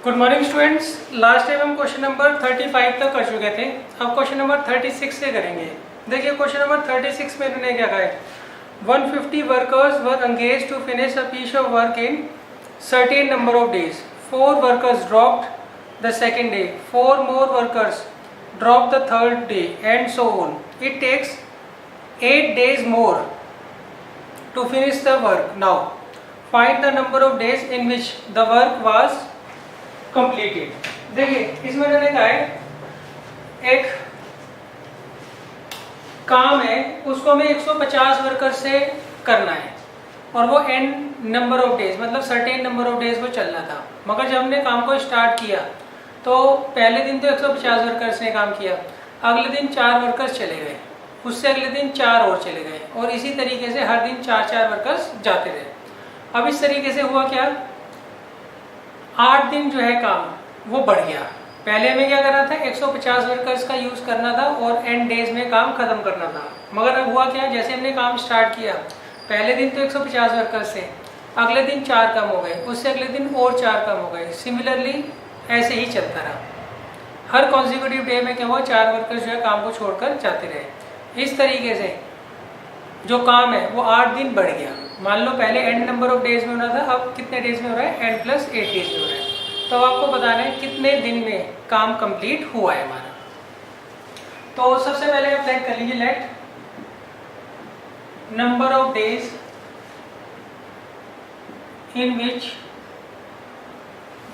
Good morning students. Last time हम question number 35 तक कर चुके थे। अब क्वेश्चन नंबर 36 से करेंगे। देखिए क्वेश्चन नंबर 36 में इन्होंने क्या कहा है, 150 workers were engaged to finish a piece of work in certain number of days. 4 workers dropped the second day, 4 more workers drop the third day and so on. It takes 8 days more to finish the work. Now find the number of days in which the work was completed. देखिए इसमें मैंने कहा है एक काम है उसको हमें 150 वर्कर से करना है और वो n नंबर ऑफ डेज मतलब सर्टेन नंबर ऑफ डेज वो चलना था। मगर जब हमने काम को स्टार्ट किया तो पहले दिन तो 150 वर्कर्स ने काम किया, अगले दिन 4 वर्कर्स चले गए, उससे अगले दिन 4 और चले गए और इसी तरीके से हर दिन 4 वर्कर्स जाते रहे। अब इस तरीके से हुआ क्या, 8 दिन जो है काम वो बढ़ गया। पहले हमें क्या करना था, 150 वर्कर्स का यूज़ करना था और एंड डेज में काम ख़त्म करना था। मगर अब हुआ क्या, जैसे हमने काम स्टार्ट किया पहले दिन तो 150 वर्कर्स थे, अगले दिन 4 कम हो गए, उससे अगले दिन और 4 कम हो गए। सिमिलरली ऐसे ही चलता रहा। हर कॉन्जिक्यूटिव डे में क्या हुआ, 4 वर्कर्स जो है काम को छोड़कर जाते रहे। इस तरीके से जो काम है वो 8 दिन बढ़ गया। मान लो पहले एंड नंबर ऑफ डेज में होना था, अब कितने डेज में हो रहा है, n + 8 डेज में हो रहा है। तो आपको बताना है कितने दिन में काम कंप्लीट हुआ है हमारा। तो सबसे पहले आप लेट कर लीजिए, let number of days in which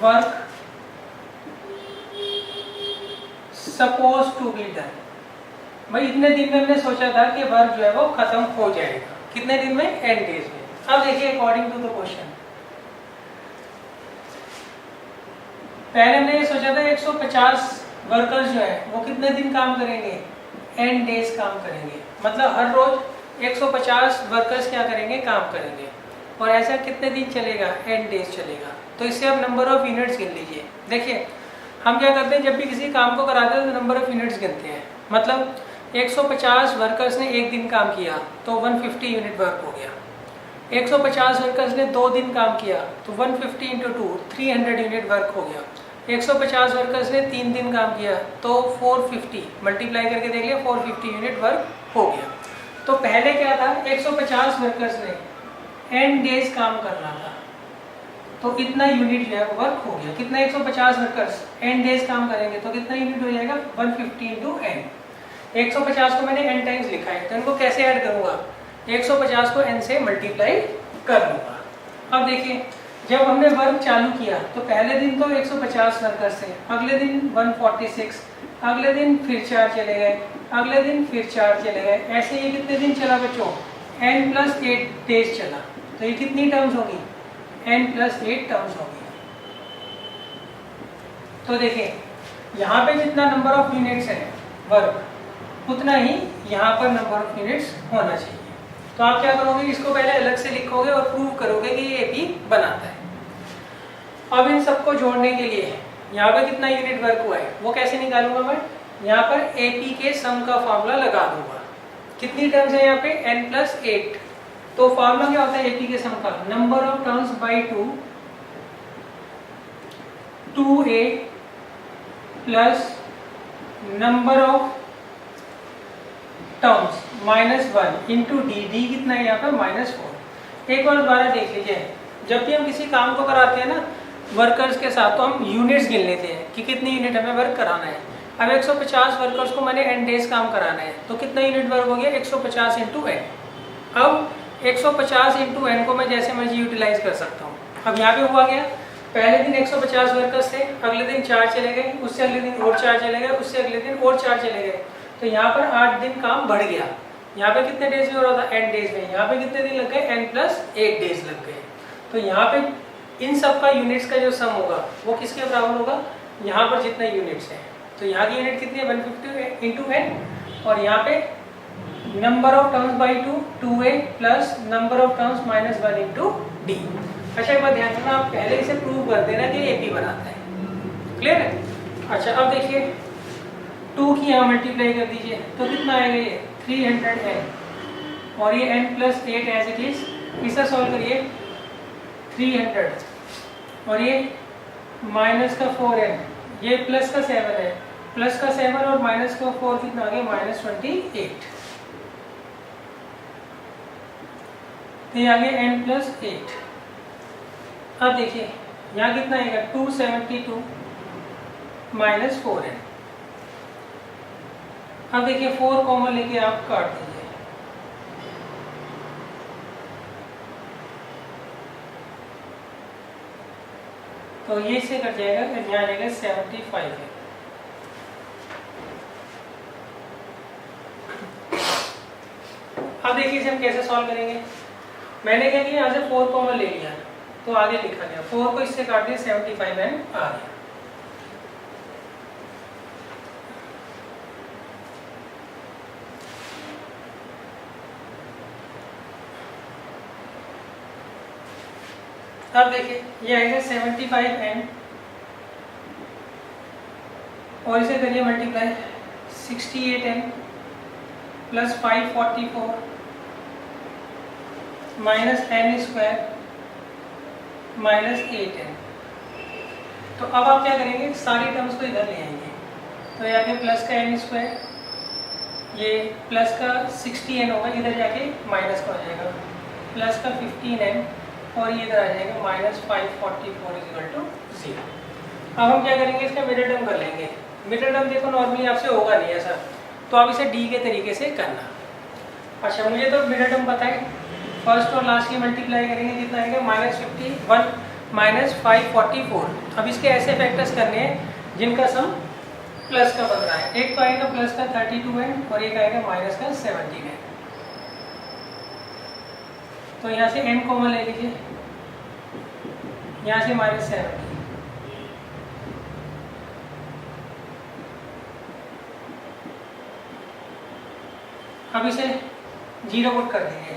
work suppose to be done. भाई इतने दिन में हमने सोचा था कि वर्क जो है वो खत्म हो जाएगा, कितने दिन में, n डेज में। अब देखिए अकॉर्डिंग टू द क्वेश्चन, पहले हमने ये सोचा था 150 वर्कर्स जो है वो कितने दिन काम करेंगे, n डेज काम करेंगे। मतलब हर रोज 150 वर्कर्स क्या करेंगे, काम करेंगे और ऐसा कितने दिन चलेगा, n डेज चलेगा। तो इससे आप नंबर ऑफ यूनिट्स गिन लीजिए। देखिए हम क्या करते हैं, जब भी किसी काम को कराते हैं तो नंबर ऑफ यूनिट्स गिनते हैं। मतलब 150 वर्कर्स ने एक दिन काम किया तो 150 यूनिट वर्क हो गया। 150 वर्कर्स ने 2 दिन काम किया तो 150 × 2 300 यूनिट वर्क हो गया। 150 वर्कर्स ने 3 दिन काम किया तो 450 मल्टीप्लाई करके देख लिया, 450 यूनिट वर्क हो गया। तो पहले क्या था, 150 वर्कर्स ने n डेज काम करना था तो इतना यूनिट जो है वर्क हो गया। कितना, 150 वर्कर्स n डेज काम करेंगे तो कितना यूनिट हो जाएगा, 150 × n। 150 को मैंने n टाइम्स लिखा है तो इनको कैसे ऐड करूंगा, 150 को n से मल्टीप्लाई कर लूंगा। अब देखिए जब हमने वर्क चालू किया तो पहले दिन तो 150 वर्कर्स थे, अगले दिन 146, अगले दिन फिर 4 चले गए, अगले दिन फिर 4 चले गए। ऐसे ये कितने दिन चला बच्चों, n + 8 डेज चला। तो ये कितनी टर्म्स होगी, n + 8 टर्म्स होगी। तो देखिए यहाँ पे जितना नंबर ऑफ यूनिट्स है वर्क, उतना ही यहाँ पर नंबर ऑफ यूनिट्स होना चाहिए। तो आप क्या करोगे, इसको पहले अलग से लिखोगे और प्रूव करोगे कि ये एपी बनाता है। अब इन सबको जोड़ने के लिए यहाँ पे कितना यूनिट वर्क हुआ है वो कैसे निकालूंगा मैं, यहाँ पर एपी के सम का फॉर्मूला लगा दूंगा। कितनी टर्म्स है यहाँ पे, n + 8। तो फॉर्मूला क्या होता है एपी के सम का, number of terms by 2, 2a plus number of terms -1 into D. D कितना है यहाँ पर, -4। एक बार दोबारा देख लीजिए, जब भी हम किसी काम को कराते हैं ना वर्कर्स के साथ तो हम यूनिट्स गिन लेते हैं कि कितनी यूनिट हमें वर्क कराना है। अब 150 वर्कर्स को मैंने n डेज काम कराना है तो कितना यूनिट वर्क हो गया, 150 × n। अब 150 × n को मैं जैसे मर्जी यूटिलाइज कर सकता हूँ। अब यहाँ पे हुआ क्या, पहले दिन 150 वर्कर्स थे, अगले दिन 4 चले गए, उससे अगले दिन और 4 चले गए, उससे अगले दिन और 4 चले गए। तो यहाँ पर 8 दिन काम बढ़ गया। यहाँ पे कितने डेज में हो रहा था, n डेज में। यहाँ पे कितने दिन लग गए, n + 8 डेज लग गए। तो यहाँ पे इन सब का यूनिट्स का जो सम होगा वो किसके बराबर होगा, यहाँ पर जितने यूनिट्स हैं। तो यहाँ की यूनिट कितनी है, 150 × n। और यहाँ पे number of terms by 2, 2a plus number of terms -1 into D. अच्छा एक बार ध्यान रखना, आप पहले इसे प्रूव कर देना कि एपी बनाता है। क्लियर है। अच्छा अब देखिए 2 की यहाँ मल्टीप्लाई कर दीजिए तो कितना आएगा ये, 300n और ये n + 8 एज इट इज। इसे सॉल्व करिए, 300 और ये माइनस का 4n, ये प्लस का 7 है, प्लस का 7 और माइनस का 4 कितना आ गया -28, तो ये आ गया n+8। अब देखिए यहाँ कितना आएगा 272 माइनस 4n। अब देखिए 4 कॉमन लेके आप काट दीजिए, तो ये इससे कट जाएगा, फिर यहाँ आएगा 75 है। अब देखिए इसे हम कैसे सॉल्व करेंगे। मैंने क्या किया, यहाँ से 4 कॉमन ले लिया तो आगे लिखा गया, 4 को इससे काट दिया 75 एन आ गया। अब देखिए ये आएगा 75 एन और इसे करिए multiply 68 n plus 544 minus n square minus 8n। तो अब आप क्या करेंगे, सारी टर्म्स को इधर ले आएंगे, तो यहाँ पे प्लस का एन स्क्वायर, ये प्लस का 60n होगा, इधर जाके माइनस का हो जाएगा, प्लस का 15n और ये इधर आ जाएगा माइनस 544 इक्वल टू 0। अब हम क्या करेंगे, इसका मिडिल टर्म कर लेंगे। मिडिल टर्म देखो नॉर्मली आपसे होगा नहीं ऐसा, तो आप इसे डी के तरीके से करना। अच्छा मुझे तो मिडिल टर्म पता है, फर्स्ट और लास्ट की मल्टीप्लाई करेंगे, कितना आएगा -51 माइनस 544। अब इसके ऐसे फैक्टर्स करने हैं जिनका सम प्लस का बन रहा है। एक तो आएगा प्लस का 32n और एक आएगा माइनस का 17n। तो यहाँ से n कॉमन ले लीजिए, यहाँ से -70, अब इसे 0 पुट कर देंगे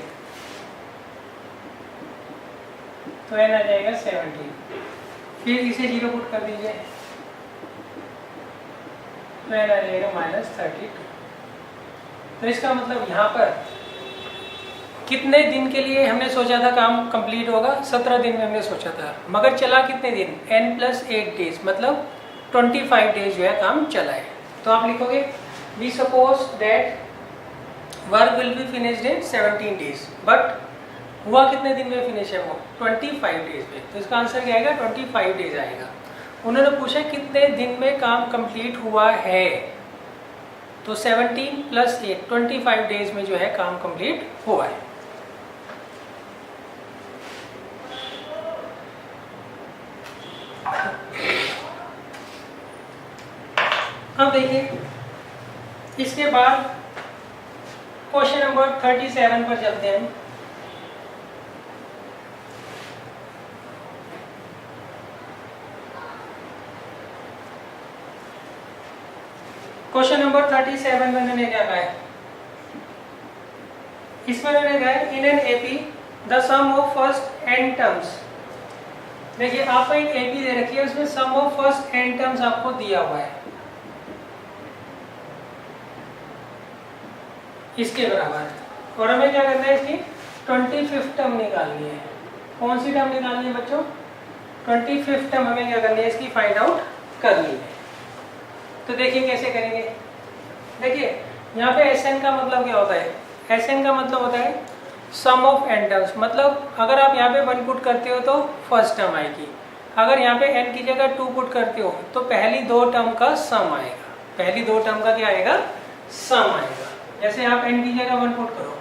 तो n आ जाएगा 17, फिर इसे 0 पुट कर दीजिए तो n आ जाएगा -32। तो इसका मतलब यहाँ पर कितने दिन के लिए हमने सोचा था काम कंप्लीट होगा, 17 दिन में हमने सोचा था, मगर चला कितने दिन, n+8 डेज, मतलब 25 डेज जो है काम चला है। तो आप लिखोगे we suppose that work will be finished in 17 days, but हुआ कितने दिन में फिनिश है वो, 25 डेज में। तो इसका आंसर क्या आएगा, 25 डेज आएगा। उन्होंने पूछा कितने दिन में काम कंप्लीट हुआ है, तो 17 + 8 25 डेज में जो है काम कंप्लीट हुआ है। अब देखिए इसके बाद क्वेश्चन नंबर 37 पर चलते हैं। क्वेश्चन नंबर 37 में मैंने क्या कहा है, इसमें मैंने कहा है in n AP the sum of first n terms. देखिए आपको एक एपी दे रखी है, उसमें sum of first n terms आपको दिया हुआ है इसके बराबर, और हमें क्या करना है, इसकी 25th टर्म निकालनी है। कौन सी टर्म निकालनी है बच्चों, 25th टर्म हमें क्या करनी है, इसकी फाइंड आउट करनी है। तो देखिए कैसे करेंगे। देखिए यहाँ पे Sn का मतलब क्या होता है, Sn का मतलब होता है सम ऑफ एन टर्म्स, मतलब अगर आप यहाँ पे 1 पुट करते हो तो फर्स्ट टर्म आएगी, अगर यहाँ पे n की जगह 2 पुट करते हो तो पहली 2 टर्म का सम आएगा, पहली 2 टर्म का क्या आएगा, सम आएगा। जैसे आप n की जगह 1 पुट करो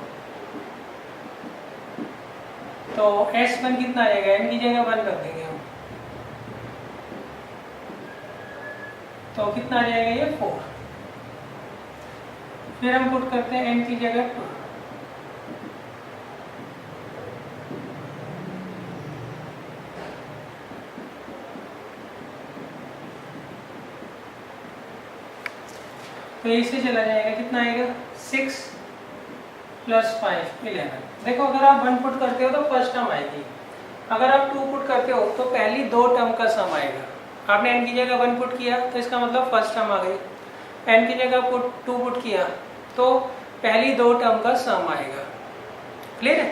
तो S1 कितना आ जाएगा, n की जगह 1 कर देंगे हम तो कितना आ जाएगा, ये 4। फिर हम पुट करते हैं n की जगह 2, तो इससे चला जाएगा, कितना आएगा 6 + 5 11। देखो अगर आप 1 पुट करते हो तो फर्स्ट टर्म आएगी, अगर आप 2 पुट करते हो तो पहली 2 टर्म का सम आएगा। आपने n की जगह 1 पुट किया तो इसका मतलब फर्स्ट टर्म आ गई, n की जगह 2 पुट किया तो पहली 2 टर्म का सम आएगा। क्लियर है।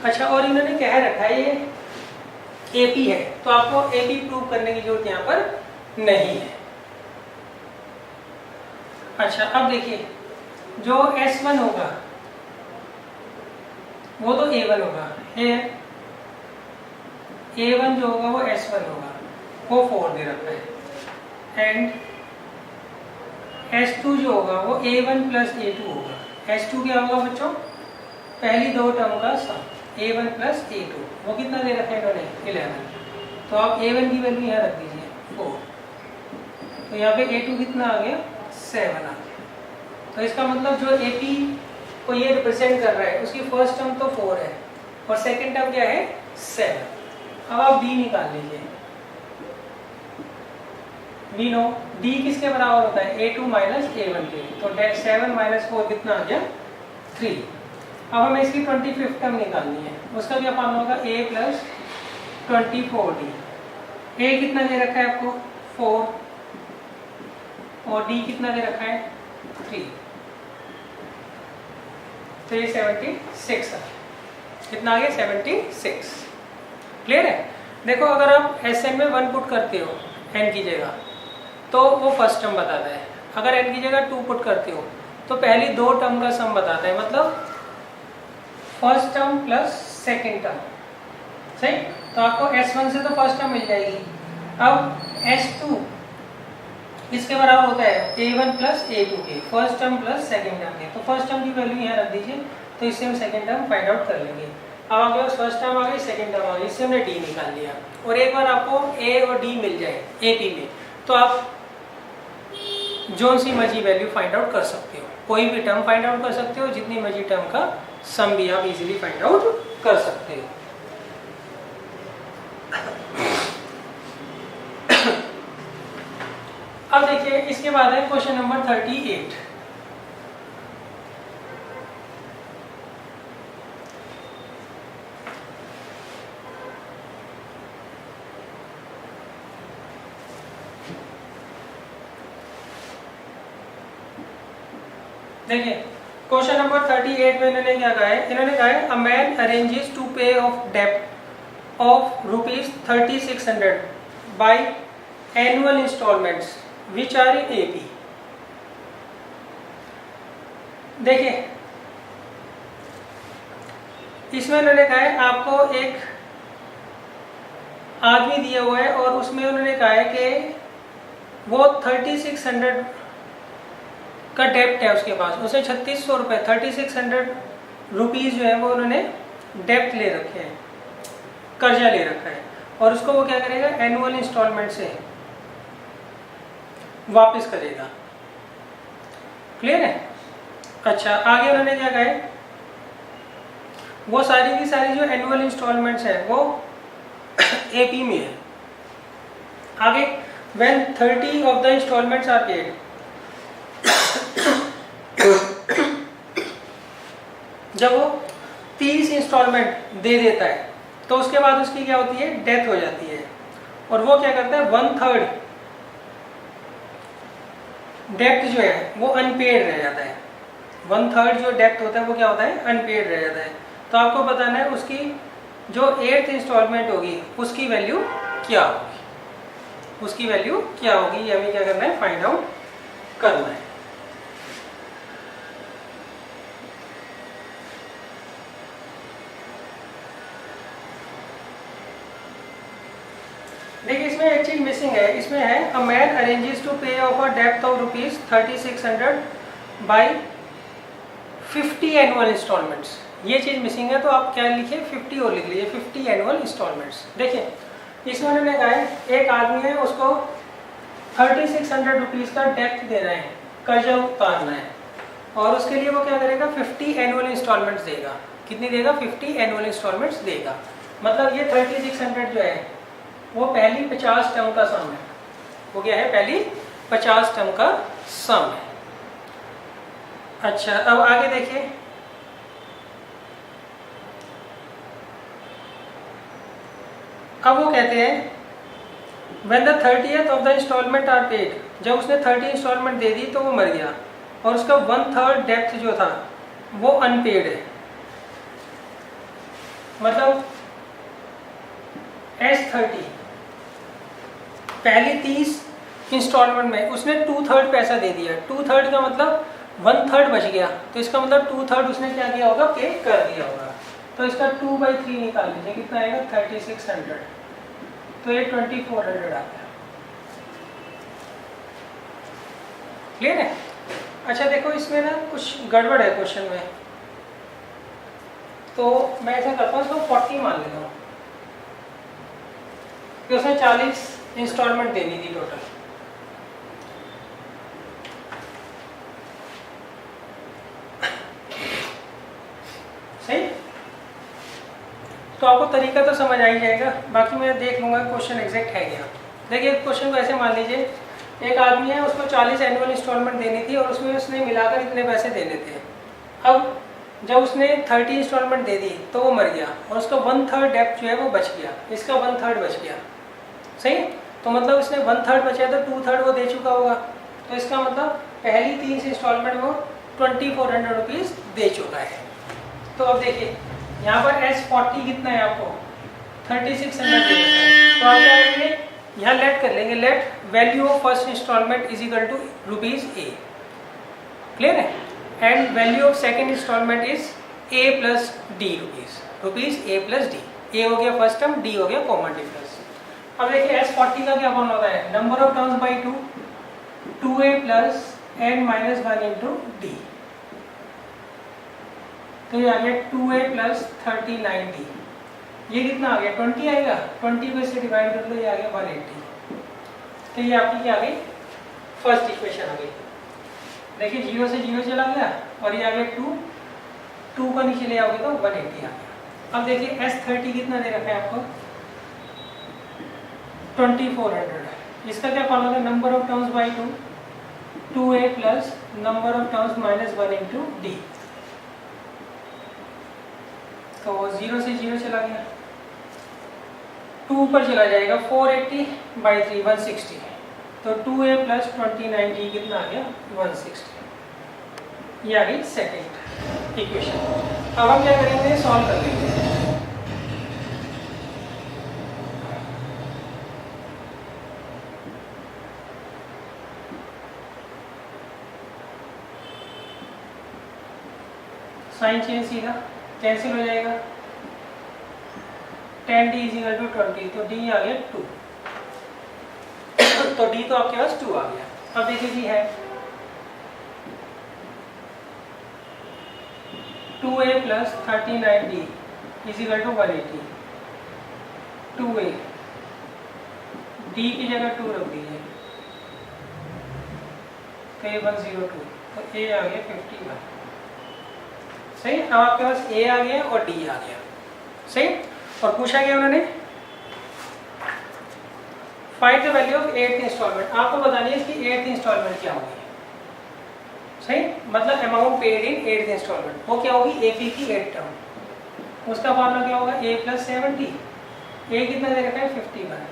अच्छा और इन्होंने कह रखा है ये AP है, तो आपको AP प्रूव करने की जरूरत यहाँ पर नहीं है। अच्छा, अब देखिए जो S1 होगा वो तो A1 होगा, A1 जो होगा वो S1 होगा, वो 4 दे रखा है। एंड S2 जो होगा वो A1 प्लस A2 होगा। S2 क्या होगा बच्चों? पहली दो टर्म का सम, A1 प्लस A2, वो कितना दे रखा है इन्होंने? 11। तो आप A1 की वैल्यू यहाँ रख दीजिए 4, तो यहाँ पे A2 कितना आ गया? 7 आ गया। तो इसका मतलब जो AP को ये रिप्रेजेंट कर रहा है उसकी फर्स्ट टर्म तो 4 है और सेकंड टर्म क्या है? 7। अब आप D निकाल लीजिए। वी नो D किसके बराबर होता है? A2 माइनस A1 के। तो 7 माइनस 4 कितना आ गया? 3। अब हमें इसकी 25th टर्म निकालनी है, उसका क्या फॉर्मूला होगा? A plus 24D। A कितना दे रखा है आपको? 4 और D कितना दे रखा है? 3। तो ये 76 है। कितना आ गया? 76। क्लियर है? देखो अगर आप Sn में 1 पुट करते हो n की जगह तो वो फर्स्ट टर्म बताता है, अगर n की जगह 2 पुट करते हो तो पहली दो टर्म का सम बताता है, मतलब first term plus second term. सही? तो आपको S1 से तो फर्स्ट टर्म मिल जाएगी। अब S2 इसके बराबर होता है A1 प्लस A2 के, first term plus second term के। तो फर्स्ट टर्म की वैल्यू यहाँ रख दीजिए, तो इससे हम सेकेंड टर्म फाइंड आउट कर लेंगे। अब आपके पास फर्स्ट टर्म आ गई, सेकेंड टर्म आ गई, इससे हमने D निकाल लिया। और एक बार आपको A और D मिल जाए AP में, तो आप जो सी मर्जी वैल्यू फाइंड आउट कर सकते हो, कोई भी टर्म फाइंड आउट कर सकते हो, जितनी मर्जी टर्म का सम भी आप इजीली फाइंड आउट कर सकते हो। अब देखिए इसके बाद है क्वेश्चन नंबर 38। देखिए क्वेश्चन नंबर 38 में इन्होंने क्या कहा है? इन्होंने कहा है a man arranges to pay off डेब्ट of ₹3600 by annual installments which are in AP। देखिए इसमें उन्होंने कहा है आपको एक आदमी दिया हुआ है और उसमें उन्होंने कहा है कि वो 3600 का डेप्ट है उसके पास, उसे 3600 रुपये 3600 रुपीज़ जो है वो उन्होंने डेप्ट ले रखे हैं, कर्जा ले रखा है, और उसको वो क्या करेगा? एनुअल इंस्टॉलमेंट से वापस करेगा। क्लियर है? अच्छा, आगे उन्होंने क्या कहा है? वो सारी की सारी जो एनुअल इंस्टॉलमेंट्स है वो AP में है। आगे when 30 of the installments are paid, जब वो 30 इंस्टॉलमेंट दे देता है तो उसके बाद उसकी क्या होती है? डेथ हो जाती है, और वो क्या करता है? 1/3 डेप्ट जो है वो अनपेड रह जाता है। 1/3 जो डेप्ट होता है वो क्या होता है? अनपेड रह जाता है। तो आपको बताना है उसकी जो 8th इंस्टॉलमेंट होगी उसकी वैल्यू क्या होगी, उसकी वैल्यू क्या होगी, ये हमें क्या करना है? फाइंड आउट करना है। देखिए इसमें एक चीज मिसिंग है, इसमें है a man arranges to pay off a डेप्ट ऑफ ₹3600 बाय 50 एनुअल इंस्टॉलमेंट्स। ये चीज मिसिंग है, तो आप क्या लिखिए? 50 और लिख लीजिए, 50 एनुअल इंस्टॉलमेंट्स। देखिए इसमें उन्होंने कहा है एक आदमी है उसको 3600 रुपीज़ का डेप्ट देना है, कर्जा उतारना है, और उसके लिए वो क्या करेगा? 50 एनुअल इंस्टॉलमेंट्स देगा। कितनी देगा? 50 एनुअल इंस्टॉलमेंट्स देगा। मतलब ये 3600 जो है वो पहली 50 टर्म का सम है। वो क्या है? पहली 50 टर्म का सम है। अच्छा, अब आगे देखिए अब वो कहते हैं when the 30th of the installment are paid, जब उसने 30 इंस्टॉलमेंट दे दी तो वो मर गया और उसका 1/3 डेप्थ जो था वो अनपेड है। मतलब S30 पहली 30 इंस्टॉलमेंट में उसने 2/3 पैसा दे दिया। 2/3 का मतलब 1/3 बच गया, तो इसका मतलब 2/3 उसने क्या किया होगा, पे कर दिया होगा। तो इसका 2/3 निकाल लीजिए, कितना आएगा 3600, तो ये 2400 आ गया। क्लियर है? अच्छा देखो इसमें ना कुछ गड़बड़ है क्वेश्चन में, तो मैं ऐसा करता हूँ, इसको 40 मान लेता हूँ कि उसने 40 इंस्टॉलमेंट देनी थी टोटल। सही? तो आपको तरीका तो समझ आ ही जाएगा, बाकी मैं देख लूँगा क्वेश्चन एग्जैक्ट है क्या। देखिए क्वेश्चन को ऐसे मान लीजिए, एक आदमी है, उसको 40 एनुअल इंस्टॉलमेंट देनी थी और उसमें उसने मिलाकर इतने पैसे देने थे। अब जब उसने 30 इंस्टॉलमेंट दे दी तो वो मर गया और उसका 1/3 डेप्ट जो है वो बच गया, इसका 1/3 बच गया। सही? तो मतलब इसने 1/3 बचा तो 2/3 वो दे चुका होगा, तो इसका मतलब पहली 30 इंस्टॉलमेंट वो 2400 रुपीज़ दे चुका है। तो अब देखिए यहाँ पर S40 कितना है, आपको 3600 दे रखा है, तो आप क्या करेंगे, यहाँ लेट कर लेंगे, let value of first installment is equal to ₹A। Clear है? And value of second installment is A plus D rupees A plus D। A हो गया फर्स्ट टर्म, D हो गया कॉमन डिफरेंस। अब देखिए S40 का क्या फॉर्मूला होता है, number of terms by 2, 2A plus n minus 1 into D। तो ये आ गया 2A प्लस 39D। ये कितना आ गया, 20 आएगा, 20 को इससे डिवाइड कर लो, ये आ गया 180। तो ये आपकी क्या आ गई, फर्स्ट इक्वेशन आ गई। देखिए 0 से 0 चला गया और ये आ गया 2 को नीचे ले आओगे तो 180 आ गया। अब देखिए S30 कितना दे रखा है आपको, 2400। इसका क्या फॉर्मूला है, number of terms by 2, 2A plus number of terms minus 1 into D। तो 0 से 0 चला गया, 2 ऊपर चला जाएगा, 480/3 160। तो 2A प्लस 29D कितना आ गया, 160। ये आ गई सेकेंड इक्वेशन। अब हम क्या करेंगे, सॉल्व कर लेंगे। साइन चेंज सीधा कैंसिल हो जाएगा, 10D इज इक्वल टू 20, तो D आ गया 2। तो D तो आपके पास 2 आ गया। अब देखिए जी है 2A प्लस 39D is equal to 180। 2A, D की जगह 2 रख दीजिए, तो ये 102, तो A आ गया 51। सही? अब आपके पास A आ गया और D आ गया। सही? और पूछा गया उन्होंने find the value of 8th installment. आपको बतानी है इसकी 8th इंस्टॉलमेंट क्या होगी। सही? मतलब amount paid in 8th instalment, वो क्या होगी, AP की 8th टर्म। उसका फॉर्मूला क्या होगा, A प्लस 70। A कितना दे रखा है, 51।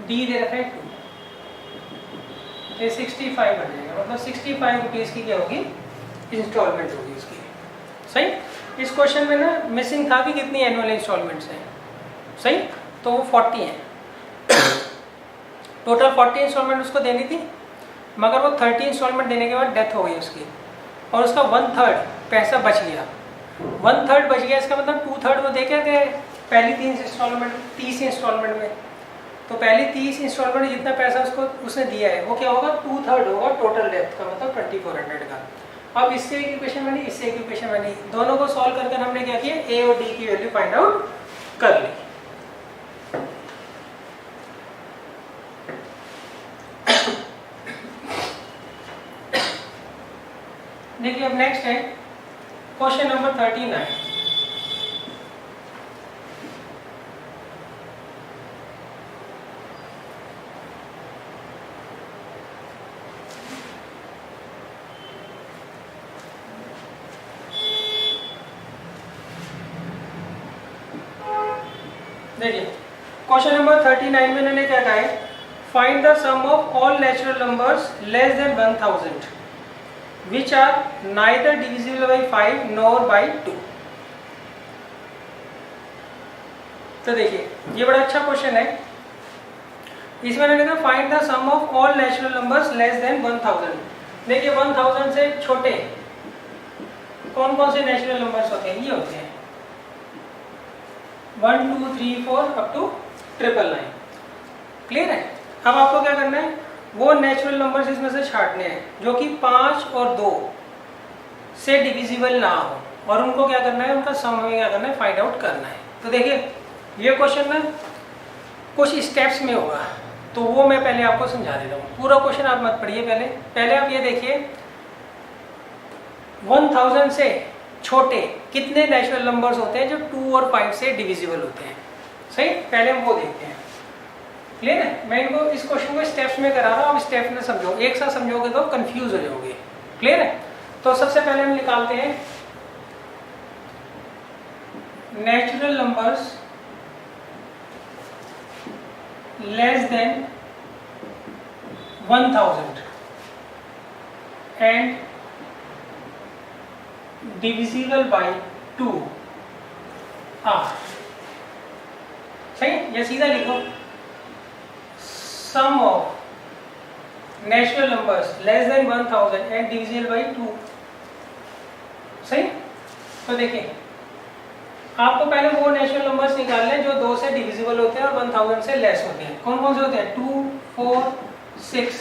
D दे रखा है 2, ये 65 बन जाएगा, मतलब 65 रुपीज़ की क्या होगी, इंस्टॉलमेंट होगी इसकी। सही? इस क्वेश्चन में ना मिसिंग था कि कितनी एनुअल इंस्टॉलमेंट्स हैं। सही? तो वो 40 हैं। टोटल 40 इंस्टॉलमेंट उसको देनी थी, मगर वो 30 इंस्टॉलमेंट देने के बाद डेथ हो गई उसकी, और उसका 1/3 पैसा बच गया। 1/3 बच गया, इसका मतलब 2/3 वो दे क्या गए पहली 30 इंस्टॉलमेंट में। तो पहली 30 इंस्टॉलमेंट जितना पैसा उसको उसने दिया है वो क्या होगा, 2/3 होगा टोटल डेथ का, मतलब 2400 का। अब इससे एक इक्वेशन बनी, इससे एक इक्वेशन बनी, दोनों को सॉल्व करके हमने क्या किया, A और D की वैल्यू फाइंड आउट कर ली। देखिए अब नेक्स्ट है क्वेश्चन नंबर 39। देखिए क्वेश्चन नंबर 39 में इन्होंने क्या कहा है, find the sum of all natural numbers less than 1000 which are neither divisible by 5 nor by 2। तो देखिए ये बड़ा अच्छा क्वेश्चन है। इसमें मैंने कहा find the sum of all natural numbers less than 1000। देखिए 1000 से छोटे कौन कौन से नेचुरल नंबर्स होते हैं, ये होते हैं 1 2 3 4 अप टू 999। क्लियर है। अब आपको क्या करना है, वो नेचुरल नंबर्स इसमें से छांटने हैं जो कि 5 और 2 से डिविजिबल ना हो, और उनको क्या करना है, उनका सम हमें क्या करना है, फाइंड आउट करना है। तो देखिए ये क्वेश्चन ना कुछ स्टेप्स में होगा, तो वो मैं पहले आपको समझा देता हूँ। पूरा क्वेश्चन आप मत पढ़िए, पहले आप ये देखिए 1000 से छोटे कितने नेचुरल नंबर्स होते हैं जो 2 और 5 से डिविजिबल होते हैं। सही, पहले हम वो देखते हैं। क्लियर है। मैं इनको इस क्वेश्चन को स्टेप्स में करा रहा हूँ, आप स्टेप्स में समझो, एक साथ समझोगे तो कंफ्यूज हो जाओगे। क्लियर है। तो सबसे पहले हम निकालते हैं natural numbers less than 1000 and divisible by 2 are. सही, ये सीधा लिखो, sum of natural numbers less than 1000 and divisible by 2। सही। तो देखिए आपको पहले वो नेचुरल नंबर्स निकालने हैं जो 2 से डिविजिबल होते हैं और 1000 से लेस होते हैं। कौन कौन से होते हैं, 2 4 6,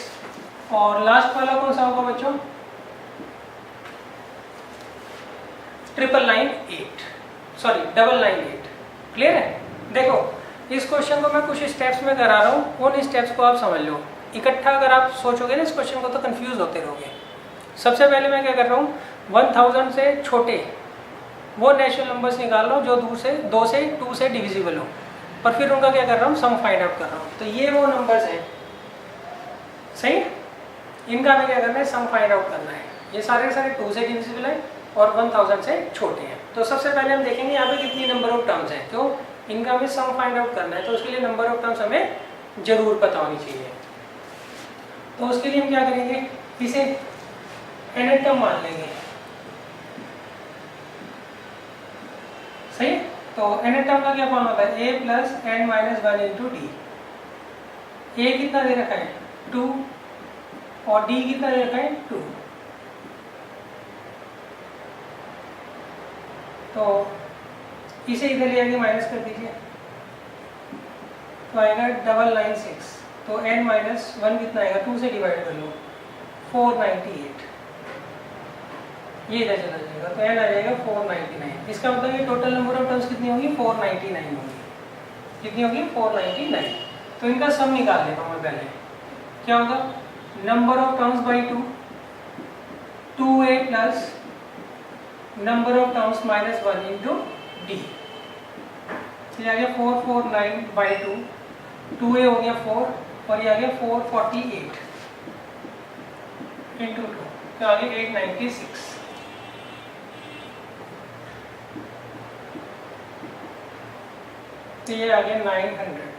और लास्ट वाला कौन सा होगा बच्चों, 998, सॉरी 998। क्लियर है। देखो इस क्वेश्चन को मैं कुछ स्टेप्स में करा रहा हूँ, उन स्टेप्स को आप समझ लो। इकट्ठा अगर आप सोचोगे ना इस क्वेश्चन को तो कंफ्यूज होते रहोगे। सबसे पहले मैं क्या कर रहा हूँ, 1000 से छोटे वो नेचुरल नंबर्स निकाल रहा हूँ जो 2 से डिविजिबल हो, और फिर उनका क्या कर रहा हूँ, सम फाइंड आउट कर रहा हूँ। तो ये वो नंबर्स हैं। सही, इनका हमें क्या करना है, सम फाइंड आउट करना है। ये सारे के सारे 2 से डिविजिबल है और 1000 से छोटे हैं। तो सबसे पहले हम देखेंगे यहाँ पे कितनी नंबर ऑफ टर्म्स हैं, तो इनका हमें सम फाइंड आउट करना है। तो उसके लिए नंबर ऑफ टर्म्स हमें जरूर पता होनी चाहिए। तो उसके लिए हम क्या करेंगे, इसे nth टर्म मान लेंगे। सही। तो nth टर्म का क्या फॉर्म होता है, a plus n minus 1 into D. a कितना दे रखा है, 2, और d कितना दे रखा है, 2। तो इसे इधर ले आके माइनस कर दीजिए, तो आएगा 996। तो n माइनस 1 कितना आएगा, 2 से डिवाइड कर लो, 498। ये इधर चला जाएगा तो n आ जाएगा 499। इसका मतलब ये टोटल नंबर ऑफ टर्म्स कितनी होगी, 499 होगी। कितनी होगी, 499। तो इनका सम निकाल लेता हूँ मैं पहले। क्या होगा, number of terms by 2, 2a plus number of terms minus 1 into D. ये आ गया 449 बाई 2, 2a हो गया 4, और ये आ गया 448 इंटू 2, तो आ गया 896। तो ये आ गया 900,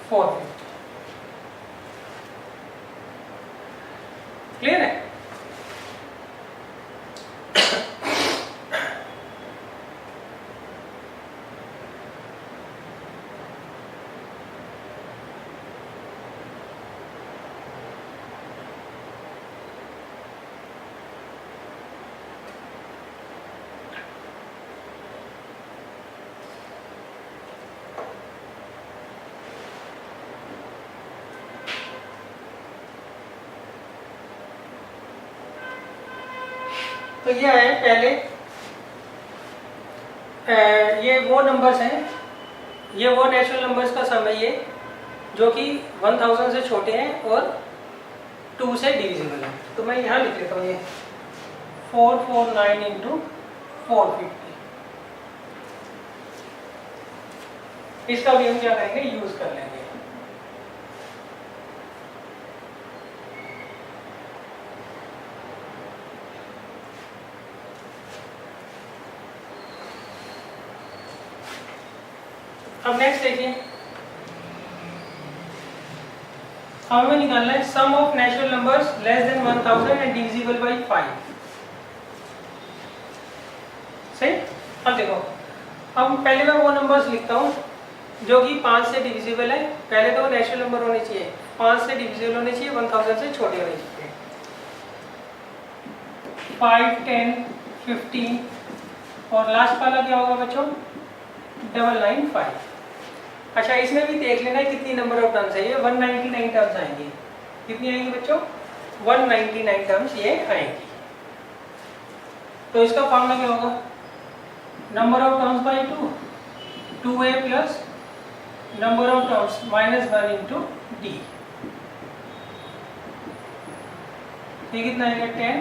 450। क्लियर है। तो ये है पहले, ये वो नंबर्स हैं, ये वो नेचुरल नंबर्स का सम है ये, जो कि 1000 से छोटे हैं और 2 से डिविजिबल है। तो मैं यहाँ लिख लेता हूँ ये 449 इंटू 450। इसका भी हम क्या करेंगे, यूज कर लेंगे। अब नेक्स्ट देखिए, हमें निकालना है sum of natural numbers less than 1000 and divisible by 5। सही। अब देखो, अब पहले मैं वो नंबर्स लिखता हूँ जो कि 5 से डिविजिबल है। पहले तो नेचुरल नंबर होने चाहिए, 5 से डिविजिबल होने चाहिए, 1000 से छोटे होने चाहिए। 5, 10, 15 और लास्ट वाला क्या होगा बच्चों? 995। अच्छा, इसमें भी देख लेना कितनी नंबर ऑफ टर्म्स है। ये 199 टर्म्स आएंगी। कितनी आएंगी बच्चों? 199 टर्म्स ये आएंगी। तो इसका फॉर्मूला क्या होगा? Number of terms by 2, 2a plus number of terms minus 1 into D. ये कितना आएगा? 10,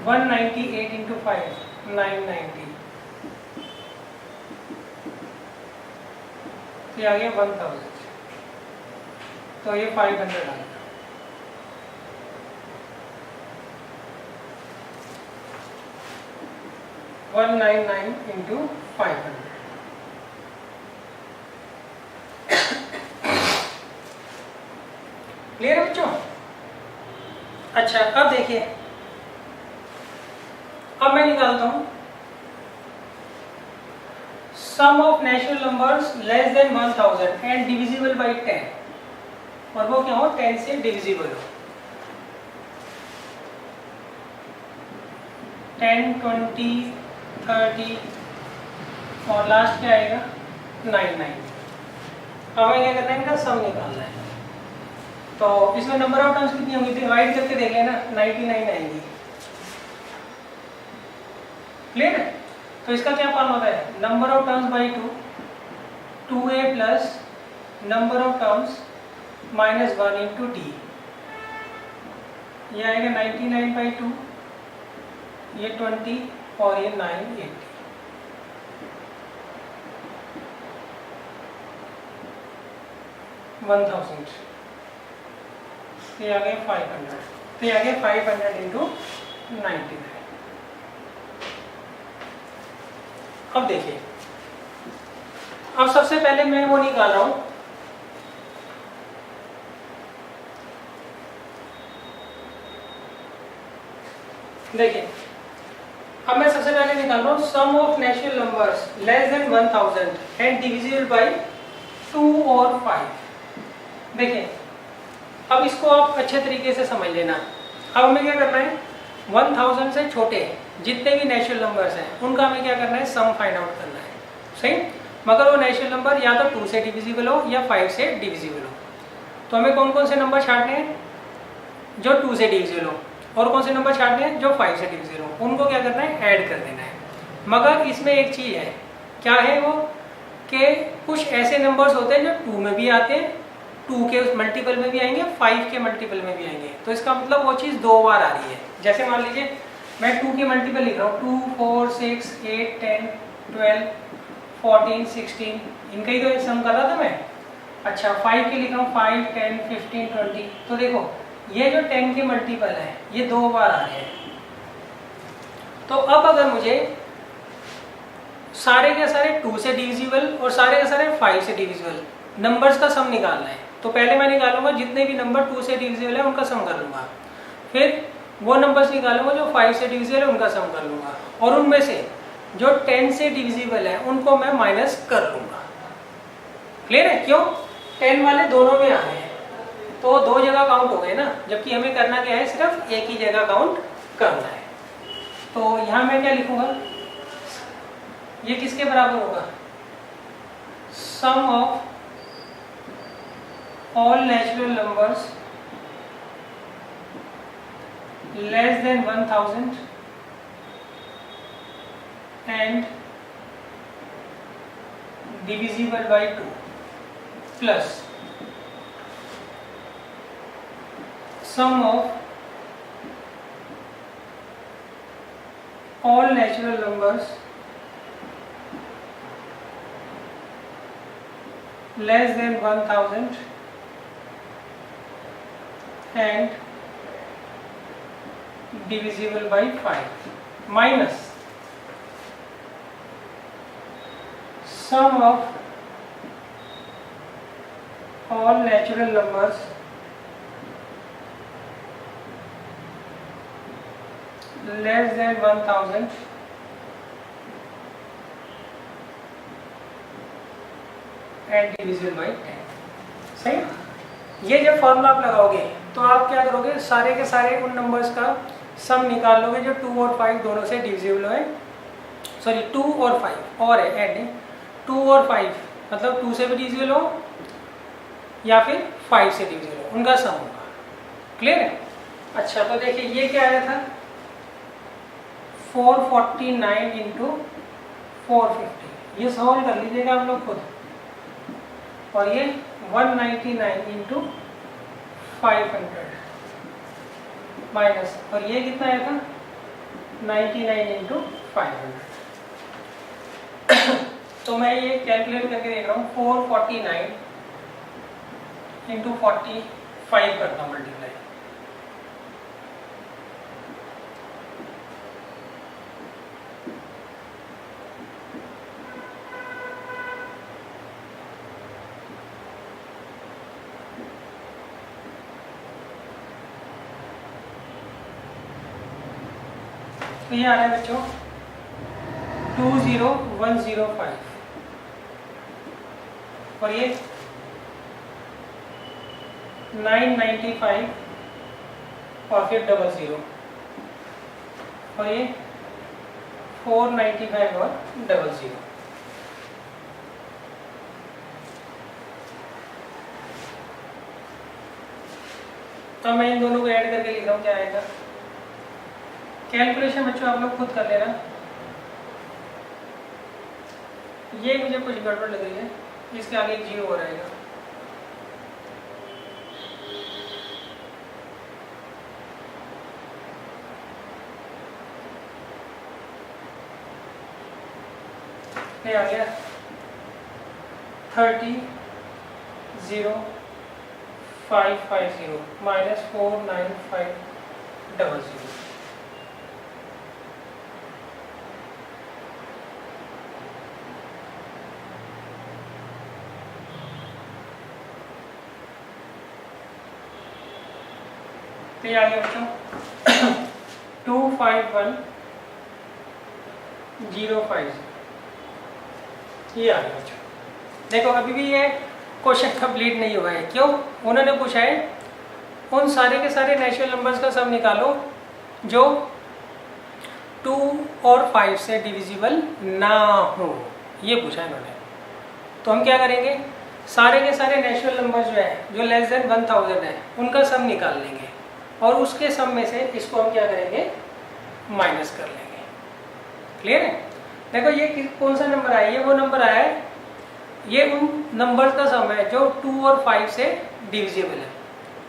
198 इंटू 5, 990। तो ये आ गया 1000। तो ये 500 आ गया। One 199 into 500। क्लियर है बच्चों? अच्छा, अब देखिए, अब मैं निकालता हूं sum of natural numbers less than 1000 and divisible by 10, और वो क्या हो? 10 से डिविजिबल हो। 10, 20, 30 और लास्ट क्या आएगा? 99। अब हमें क्या करना है? इनका सम निकालना है। तो इसमें नंबर ऑफ टर्म्स कितनी होंगी? डिवाइड करके देख लेना, 99 आएंगी। क्लियर है? तो इसका क्या फॉर्म होता है? Number of terms by 2, 2a plus number of terms minus 1 into D. ये आएगा 99 बाई 2, ये 20 और ये 980। ये आ गए 500। तो ये आ गया 500 इंटू 99। अब देखिए, अब सबसे पहले मैं वो निकाल रहा हूं, देखिए अब मैं सबसे पहले निकाल रहा हूं sum of natural numbers less than 1000 and divisible by 2 और 5। देखिए, अब इसको आप अच्छे तरीके से समझ लेना। अब हमें क्या करना है? 1000 से छोटे जितने भी नेचुरल नंबर्स हैं उनका हमें क्या करना है? सम फाइंड आउट करना है। सही? मगर वो नेचुरल नंबर या तो 2 से डिविजिबल हो या 5 से डिविजिबल हो। तो हमें कौन कौन से नंबर छांटने हैं? जो 2 से डिविजिबल हो। और कौन से नंबर छांटने हैं? जो 5 से डिविजिबल हो। उनको क्या करना है? ऐड कर देना है। मगर इसमें एक चीज़ है, क्या है वो? कि कुछ ऐसे नंबर्स होते हैं जो 2 में भी आते हैं, 2 के मल्टीपल में भी आएंगे, 5 के मल्टीपल में भी आएंगे। तो इसका मतलब वो चीज़ 2 बार आ रही है। जैसे मान लीजिए मैं 2 के मल्टीपल लिख रहा हूँ, 2, 4, 6, 8, 10, 12, 14, 16, इनका ही तो सम कर रहा था मैं। अच्छा, 5 के लिख रहा हूँ, 5, 10, 15, 20। तो देखो, ये जो 10 के मल्टीपल है ये 2 बार आ रहे हैं। तो अब अगर मुझे सारे के सारे 2 से डिविजिबल और सारे के सारे 5 से डिविजिबल नंबर्स का सम निकालना है, तो पहले मैं निकालूंगा जितने भी नंबर 2 से डिविजिबल है उनका सम कर लूंगा। फिर वो नंबर्स निकालूंगा जो 5 से डिविजिबल है उनका सम कर लूंगा, और उनमें से जो 10 से डिविजिबल है उनको मैं माइनस कर लूंगा। क्लियर है? क्यों? 10 वाले दोनों में आ रहे हैं तो 2 जगह काउंट हो गए ना, जबकि हमें करना क्या है? सिर्फ एक ही जगह काउंट करना है। तो यहाँ मैं क्या लिखूंगा? ये किसके बराबर होगा? Sum of all natural numbers less than 1000 and divisible by 2 plus sum of all natural numbers less than 1000 and divisible by 5 minus sum of all natural numbers less than 1000 and divisible by 10। सही। ये जब formula आप लगाओगे तो आप क्या करोगे, सारे के सारे उन नंबर्स का सम निकाल लोगे जो 2 और 5 दोनों से डिविजिबल है। सॉरी 2 और 5 और है एंड 2 और 5 मतलब 2 से भी डिविजिबल हो या फिर 5 से डिविजिबल हो, उनका सम होगा। क्लियर है। अच्छा तो देखिए ये क्या आया था 449 इंटू 450, ये सॉल्व कर लीजिएगा आप लोग खुद। और ये 199 इंटू 500 माइनस, और ये कितना आया था 99 इंटू 500। तो मैं ये कैलकुलेट करके देख रहा हूँ 449 इंटू 45 करता हूँ मल्टीप्लाई। तो ये आ रहा है बच्चों 20105 और ये 995 और फिर 00 और ये 495 और 00। तो मैं इन दोनों को ऐड करके लिख रहा हूँ, क्या आएगा। कैलकुलेशन बच्चों आप लोग खुद कर लेना। ये मुझे कुछ गड़बड़ लग रही है, इसके आगे 0 हो रहेगा। ये आ गया 30,0550 माइनस 49500। तो ये आ गया बच्चों 251050। ये आ गया बच्चों। देखो अभी भी ये क्वेश्चन कंप्लीट नहीं हुआ है। क्यों? उन्होंने पूछा है उन सारे के सारे नेचुरल नंबर्स का सम निकालो जो 2 और 5 से डिविजिबल ना हो, ये पूछा है इन्होंने। तो हम क्या करेंगे, सारे के सारे नेचुरल नंबर जो है जो लेस देन 1000 है उनका सम निकाल लेंगे और उसके सम में से इसको हम क्या करेंगे, माइनस कर लेंगे। क्लियर है। देखो ये कौन सा नंबर आया, ये वो नंबर आया है, ये उन नंबर्स का सम है जो 2 और 5 से डिविजिबल है।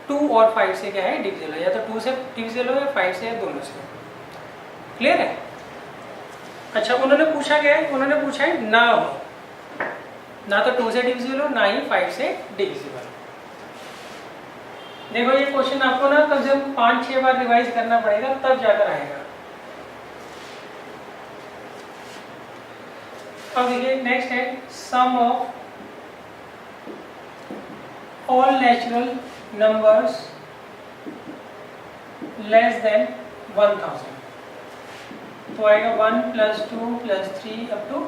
2 और 5 से क्या है, डिविजिबल है, या तो 2 से डिविजिबल हो या 5 से, या दोनों से। क्लियर है। अच्छा उन्होंने पूछा क्या है, उन्होंने पूछा है ना हो, ना तो 2 से डिविजिबल हो ना ही 5 से डिविजिबल। देखो ये क्वेश्चन आपको ना कम से कम 5-6 बार रिवाइज करना पड़ेगा तब जाकर आएगा। अब देखिए नेक्स्ट है sum of all natural numbers less than 1000। तो आएगा 1 + 2 + 3 अप टू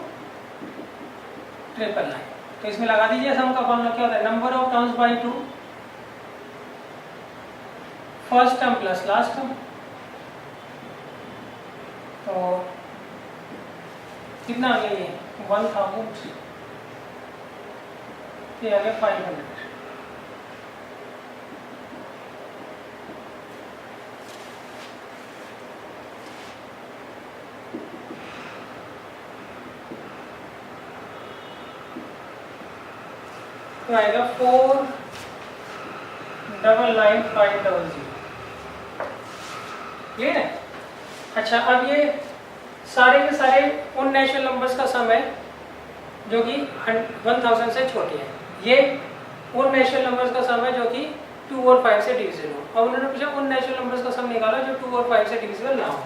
999। तो इसमें लगा दीजिए सम का फॉर्मूला क्या होता है, number of terms by 2, first term plus last term. तो कितना आ गया ये 1000, ये आ गया 500। तो आएगा 4,99,500। क्लियर है। अच्छा अब ये सारे के सारे उन नेचुरल नंबर्स का सम है जो कि 1000 से छोटे हैं। ये उन नेचुरल नंबर्स का सम है जो कि 2 और 5 से डिविजिबल हो। अब उन्होंने पूछा उन नेचुरल नंबर्स का सम निकाला जो 2 और 5 से डिविजिबल ना हो।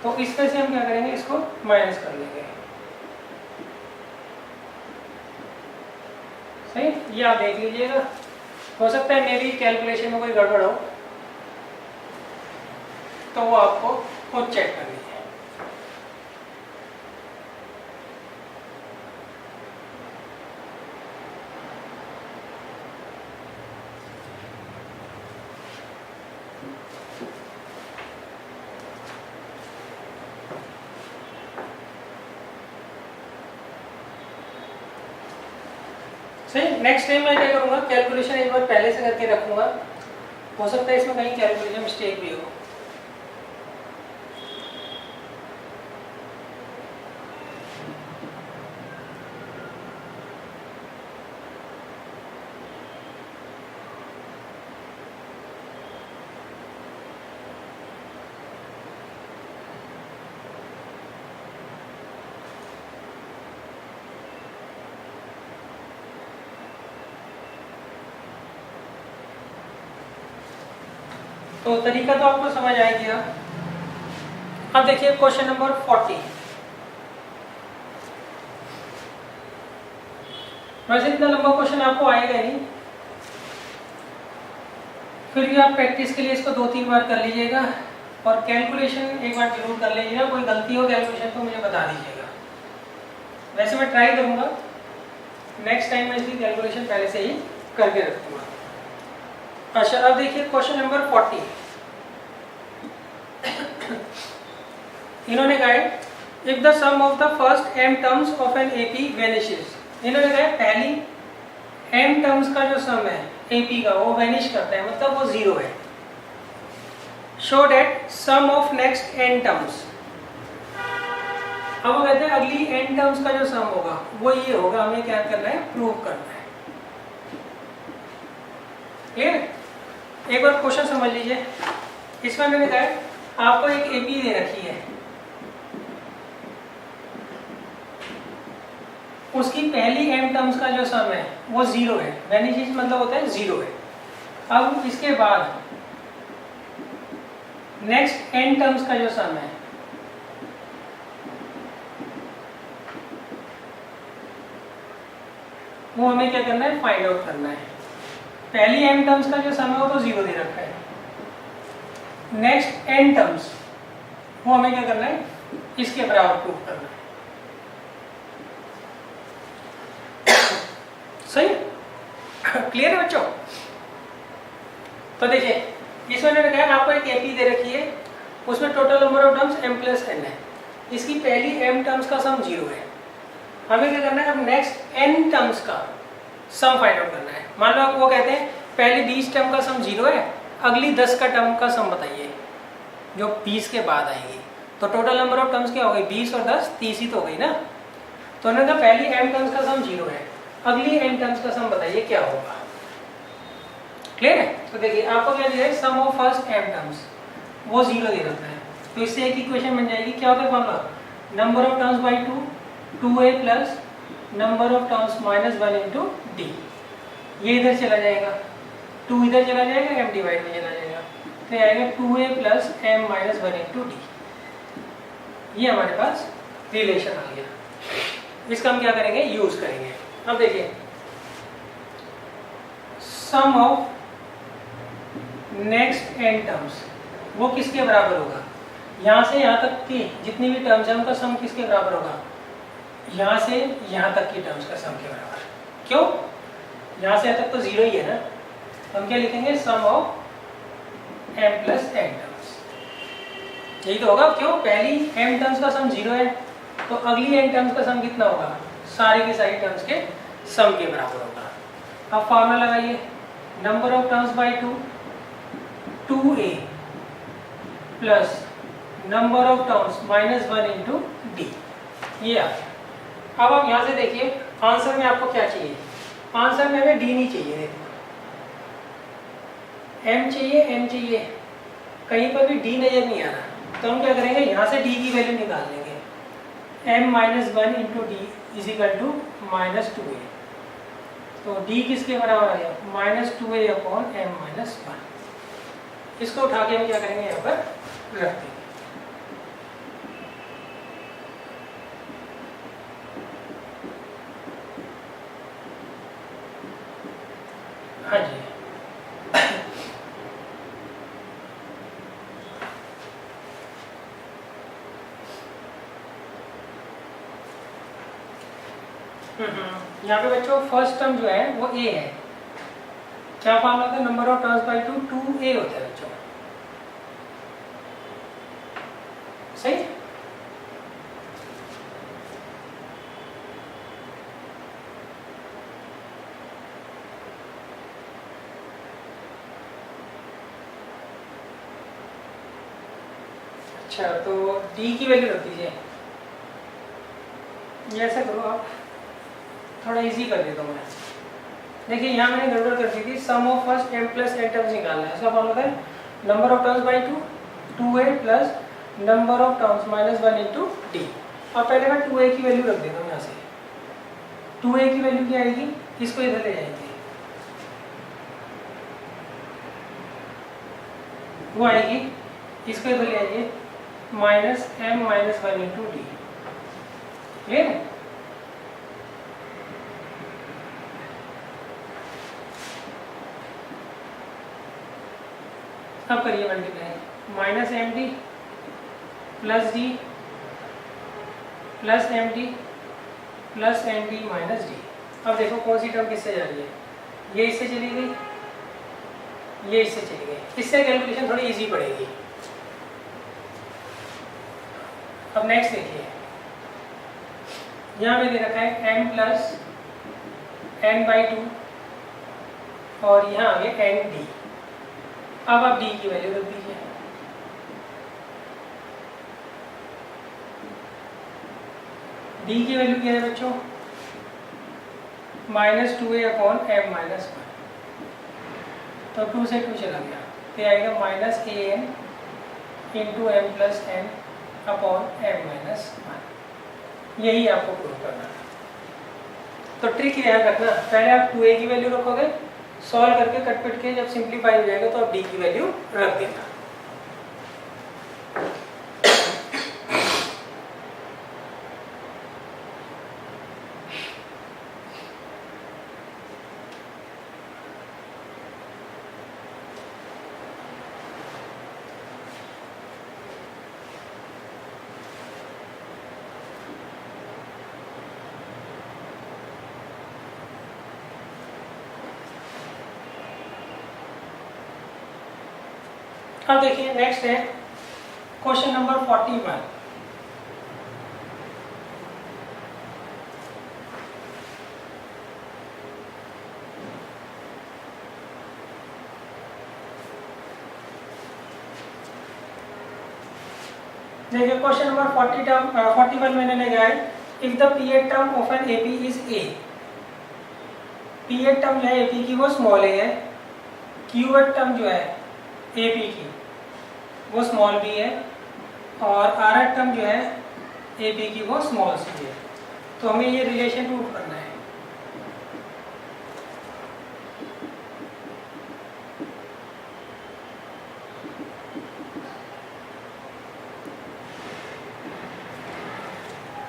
तो इसमें से हम क्या करेंगे, इसको माइनस कर लेंगे। सही, ये आप देख लीजिएगा। हो सकता है मेरी कैलकुलेशन में कोई गड़बड़ हो तो वो आपको खुद चेक करनी है। सही। नेक्स्ट टाइम मैं क्या करूँगा, कैलकुलेशन एक बार पहले से करके रखूँगा, हो सकता है इसमें कहीं कैलकुलेशन मिस्टेक भी हो। तो तरीका तो आपको समझ आ गया। अब देखिए क्वेश्चन नंबर 40। वैसे इतना लंबा क्वेश्चन आपको आएगा नहीं, फिर भी आप प्रैक्टिस के लिए इसको 2-3 बार कर लीजिएगा और कैलकुलेशन एक बार जरूर कर लीजिएगा। कोई गलती हो कैलकुलेशन तो मुझे बता दीजिएगा। वैसे मैं ट्राई करूंगा नेक्स्ट टाइम मैं इसकी कैलकुलेशन पहले से ही करके रखूंगा। अच्छा, अब देखिए क्वेश्चन नंबर 40। इन्होंने कहा है if the sum of the first m terms of an AP vanishes. इन्होंने कहा है पहली m टर्म्स का जो सम है AP का वो वेनिश करता है, मतलब वो 0 है। Show that sum of next n terms. अब वो कहते हैं अगली n टर्म्स का जो सम होगा वो ये होगा, हमें क्या करना है, प्रूव करना है। क्लियर? एक बार क्वेश्चन समझ लीजिए। इसमें मैंने कहा है आपको एक AP दे रखी है, उसकी पहली m टर्म्स का जो सम है वो 0 है। वेनिश मतलब होता है 0 है। अब इसके बाद नेक्स्ट n टर्म्स का जो सम है वो हमें क्या करना है, फाइंड आउट करना है। पहली m टर्म्स का जो सम है वो तो 0 दे रखा है। नेक्स्ट n टर्म्स वो हमें क्या करना है, इसके बराबर प्रूव करना है। सही? क्लियर है बच्चों? तो देखिए इसमें मैंने कहा आपको एक AP दे रखी है, उसमें total number of terms m plus n है। इसकी पहली m टर्म्स का सम 0 है। हमें क्या करना है, अब नेक्स्ट n टर्म्स का सम फाइंड आउट करना है। मान लो आप वो कहते हैं पहले 20 टर्म का सम 0 है, अगली 10 का टर्म का सम बताइए जो 20 के बाद आएगी। तो टोटल नंबर ऑफ टर्म्स क्या हो गई, 20 और 10 30 ही तो हो गई ना। तो उन्होंने कहा पहली m टर्म्स का सम 0 है, अगली n टर्म्स का सम बताइए क्या होगा। क्लियर है? तो देखिए आपको क्या दिया है, sum of first m terms वो 0 दे रखा है। तो इससे एक इक्वेशन बन जाएगी, क्या होता है formula, number of terms by 2, 2a plus number of terms minus 1 into D. ये इधर चला जाएगा, 2 इधर चला जाएगा, m डिवाइड में चला जाएगा, तो ये आएगा 2a plus m minus 1 into D. ये हमारे पास रिलेशन आ गया। इसका हम क्या करेंगे, यूज करेंगे। अब देखिए सम ऑफ नेक्स्ट n टर्म्स वो किसके बराबर होगा, यहाँ से यहाँ तक की जितनी भी टर्म्स हैं उनका सम किसके बराबर होगा, यहाँ से यहाँ तक की टर्म्स का सम के बराबर। क्यों, यहाँ से यहाँ तक तो 0 ही है ना। हम क्या लिखेंगे, sum of m plus n terms. यही तो होगा। क्यों, पहली m टर्म्स का सम 0 है तो अगली n टर्म्स का सम कितना होगा, सारी की सारी टर्म्स के सम के बराबर होगा। अब फॉर्मूला लगाइए, number of terms by 2, 2a plus number of terms minus 1 into D. ये आ गया। अब आप यहाँ से देखिए आंसर में आपको क्या चाहिए, आंसर में हमें डी नहीं चाहिए, देखो m चाहिए, m चाहिए, कहीं पर भी डी नजर नहीं आ रहा। तो हम क्या करेंगे, यहाँ से डी की वैल्यू निकाल लेंगे, m minus 1 into d is equal to minus 2a। तो d किसके बराबर आ गया, minus 2a upon m minus 1। इसको उठा के हम क्या करेंगे, यहाँ पर रख देंगे। हाँ जी, यहाँ पे बच्चों फर्स्ट टर्म जो है वो a है। क्या फॉर्मूला होता है, number of terms by 2, 2a होता है बच्चों। सही। अच्छा, तो डी की वैल्यू रख दीजिए। ये ऐसा करो आप, थोड़ा इजी कर देता हूँ मैं। देखिए यहाँ मैंने गड़बड़ कर दी थी, sum of first m plus n terms निकालना है। इसका फॉर्मूला है number of terms by 2, 2a plus number of terms minus 1 into D. अब पहले मैं 2a की वैल्यू रख देता हूँ यहाँ से। 2a की वैल्यू क्या आएगी, इसको इधर ले जाएंगे, वो आएगी, इसको इधर ले आइए, minus m minus 1 into D. Clear है? अब करिए multiply, minus m d plus d plus m d plus m d minus d. अब देखो कौन सी टर्म किससे जा रही है, ये इससे चली गई, ये इससे चली गई, इससे कैलकुलेशन थोड़ी इजी पड़ेगी। अब नेक्स्ट देखिए, यहाँ में दे रखा है m प्लस n बाई 2 और यहाँ आ गया एन डी। अब आप d की वैल्यू रख दीजिए। d की वैल्यू क्या है बच्चों, minus 2a upon m minus 1। तो 2 से 2 चला गया, तो आएगा minus A N into M plus N upon m minus 1। यही आपको प्रूव करना है। तो ट्रिक ध्यान रखना, पहले आप 2a की वैल्यू रखोगे, सॉल्व करके कट पिट के जब सिंप्लीफाई हो जाएगा तो आप d की वैल्यू रख देना। अब देखिए नेक्स्ट है क्वेश्चन नंबर 41। देखिए क्वेश्चन नंबर 41 मैंने लगाया है, if the pth term of an AP is A. Pth term जो है एपी की वो स्मॉल ए है, क्यूएड टर्म जो है एपी की वो स्मॉल बी है, और आर टर्म जो है एपी की वो स्मॉल सी है। तो हमें ये रिलेशन प्रूव करना है।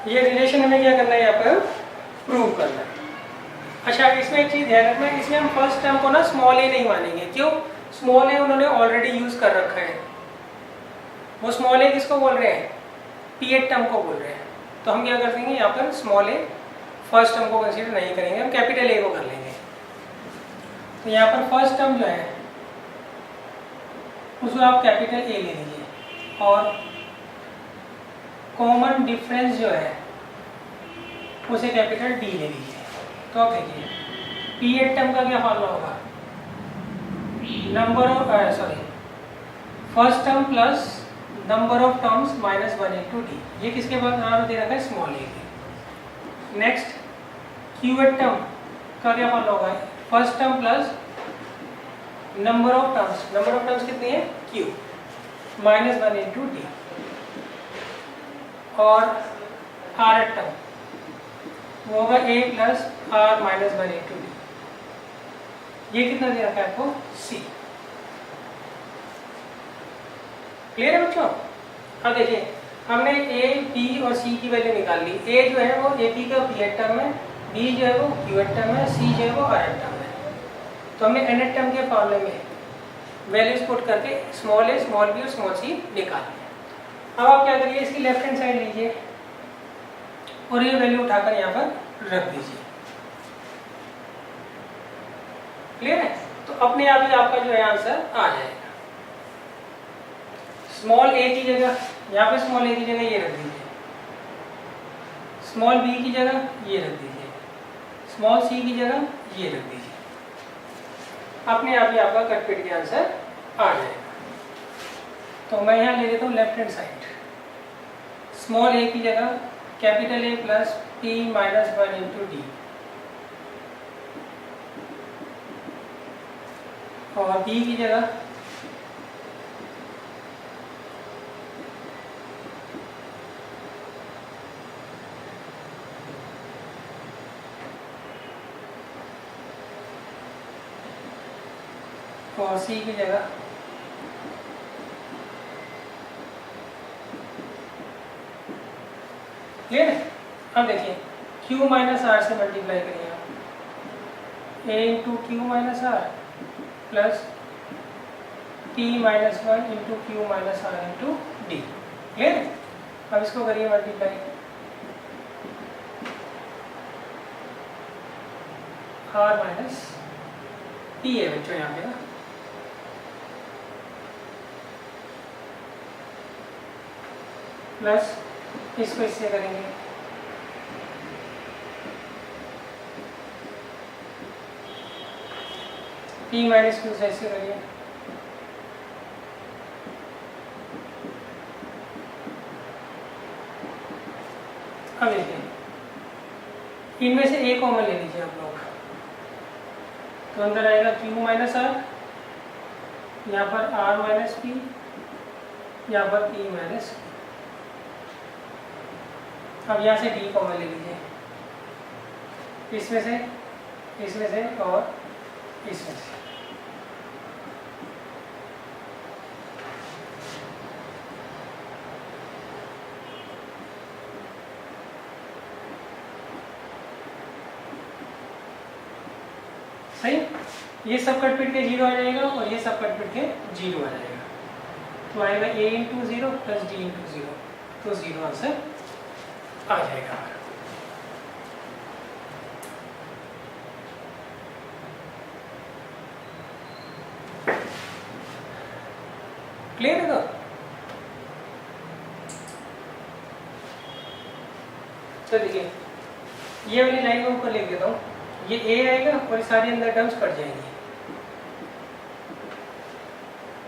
ये रिलेशन हमें क्या करना है, यहाँ पर प्रूव करना है। अच्छा, इसमें एक चीज ध्यान रखना है, इसमें हम फर्स्ट टर्म को ना स्मॉल ए नहीं मानेंगे। क्यों? स्मॉल ए उन्होंने ऑलरेडी यूज कर रखा है। वो स्मॉल ए किसको बोल रहे हैं, पीएड टर्म को बोल रहे हैं। तो हम क्या कर देंगे, यहाँ पर स्मॉल ए फर्स्ट टर्म को कंसीडर नहीं करेंगे, हम कैपिटल ए को कर लेंगे। तो यहाँ पर फर्स्ट टर्म जो है उसको आप कैपिटल ए ले लीजिए, और कॉमन डिफरेंस जो है उसे कैपिटल डी ले लीजिए। तो आप देखिए पीएड टर्म का क्या फॉर्मूला होगा, number of first term plus number of terms minus 1 into D. ये किसके बाद नाम दे रखा है, स्मॉल ए की। नेक्स्ट क्यूएड टर्म का क्या फॉर्मूला होगा, first term plus number of terms कितनी है, क्यू, माइनस 1 इंटू डी। और आर टर्म वो होगा A plus R minus 1 into D. ये कितना दे रखा है आपको, सी। क्लियर है बच्चों? अब देखिए हमने ए, बी और सी की वैल्यू निकाल ली। ए जो है वो एपी का पीएड टर्म है, बी जो है वो क्यूएड टर्म है, सी जो है वो आर टर्म है। तो हमने एन टर्म के फॉर्मूले में वैल्यूज पुट करके स्मॉल ए, स्मॉल बी और स्मॉल सी निकाल लिया। अब आप क्या करिए, इसकी लेफ्ट हैंड साइड लीजिए और ये वैल्यू उठाकर यहाँ पर रख दीजिए। क्लियर है? तो अपने आप ही आपका जो है आंसर आ जाएगा। स्मॉल ए की जगह यहाँ पे स्मॉल ए की जगह ये रख दीजिए, स्मॉल बी की जगह ये रख दीजिए, स्मॉल सी की जगह ये रख दीजिए। अपने आप ही आपका कट पिट के आंसर आ जाएगा। तो मैं यहाँ ले लेता हूँ लेफ्ट हैंड साइड। स्मॉल ए की जगह capital A plus P minus 1 into D, और बी की जगह और सी की जगह क्लियर है। अब देखिए Q माइनस आर से मल्टीप्लाई करिए आप, A into Q minus R plus P minus 1 into Q minus R into D, clear है। अब इसको करिए मल्टीप्लाई, आर माइनस पी है बच्चों यहाँ पे ना, प्लस इसको इससे करेंगे P माइनस क्यू से ऐसे करिए, अब देखिए इनमें से एक कॉमन ले लीजिए आप लोग, तो अंदर आएगा Q माइनस आर, यहाँ पर R माइनस पी, यहाँ पर P माइनस, अब यहाँ से D कॉमन ले लीजिए, इसमें से और इसमें से, सही। ये सब कट पिट के 0 आ जाएगा और ये सब कट पिट के 0 आ जाएगा, तो आएगा a into 0 plus d into 0, तो 0 आंसर आ जाएगा। क्लियर है। तो देखिए ये वाली लाइन में ऊपर लिख देता हूँ, ये a आएगा और सारे अंदर टर्म्स कट जाएंगे,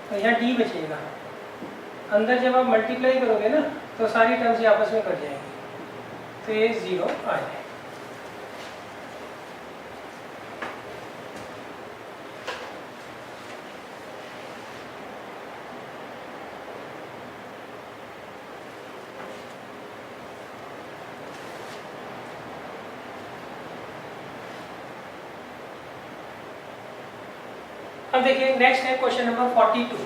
तो यहाँ d बचेगा, अंदर जब आप मल्टीप्लाई करोगे ना तो सारी टर्म्स ये आपस में कट जाएंगी, तो ये 0 आ जाए। अब देखिए नेक्स्ट है क्वेश्चन नंबर 42।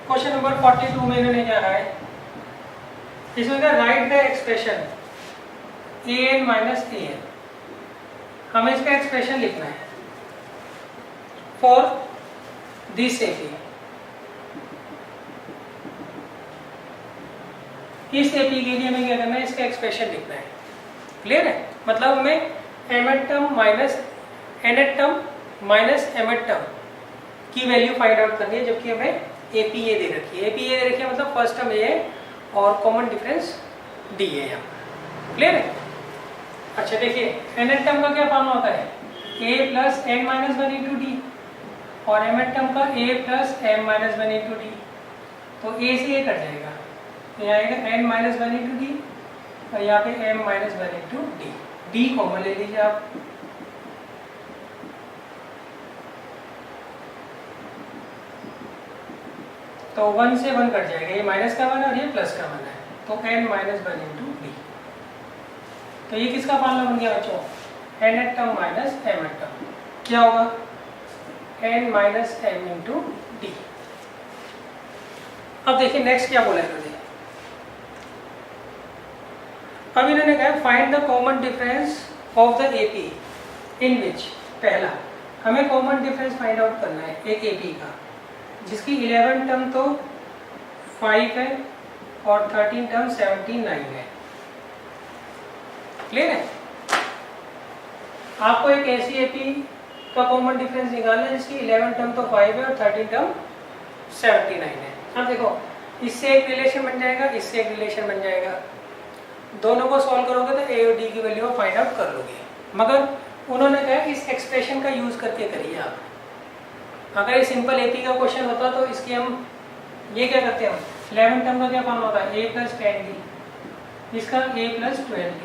क्वेश्चन नंबर 42 में इन्होंने क्या है, इसमें क्या right the expression an minus an, हमें इसका एक्सप्रेशन लिखना है फॉर दिस एपी, इस एपी के लिए हमें क्या करना है, इसका एक्सप्रेशन लिखना है, क्लियर है। मतलब हमें mth term minus nth term minus mth term की वैल्यू फाइंड आउट करनी है, जबकि हमें एपी ए दे रखी है, एपी ए दे रखी है मतलब फर्स्ट टर्म ए है और कॉमन डिफरेंस डी है यहाँ, क्लियर है। अच्छा देखिए एनएट टर्म का क्या फॉर्म होता है, A plus N minus 1 into D, और एमएट टर्म का A plus M minus 1 into D, तो ए से ए कट जाएगा, यहाँ आएगा n माइनस 1 इंटू डी और यहाँ पे m minus 1 into D, D common ले लीजिए आप, तो 1 से 1 कट जाएगा, ये माइनस का 1 और ये प्लस का 1 है, तो n माइनस 1 इंटू डी, तो ये किसका फॉर्मूला बन गया बच्चों, n term minus m term, क्या होगा n minus m into D. अब देखिए नेक्स्ट क्या बोला है, अब इन्होंने कहा find the common difference of the AP in which, पहला हमें कॉमन डिफरेंस फाइंड आउट करना है एक एपी का जिसकी 11 टर्म तो 5 है और 13 टर्म 79 है, क्लियर है। आपको एक ऐसी एपी का कॉमन डिफरेंस निकालना है जिसकी 11 टर्म तो 5 है और 13 टर्म 79 है। अब देखो इससे एक रिलेशन बन जाएगा, इससे एक रिलेशन बन जाएगा, दोनों को सॉल्व करोगे तो ए और डी की वैल्यू फाइंड आउट कर लोगे, मगर उन्होंने कहा कि इस एक्सप्रेशन का यूज करके करिए आप। अगर ये सिंपल एपी का क्वेश्चन होता तो इसके हम ये क्या करते हैं, हम 11 टर्म का क्या फॉर्म होता है, a + 10d, इसका a + 12d,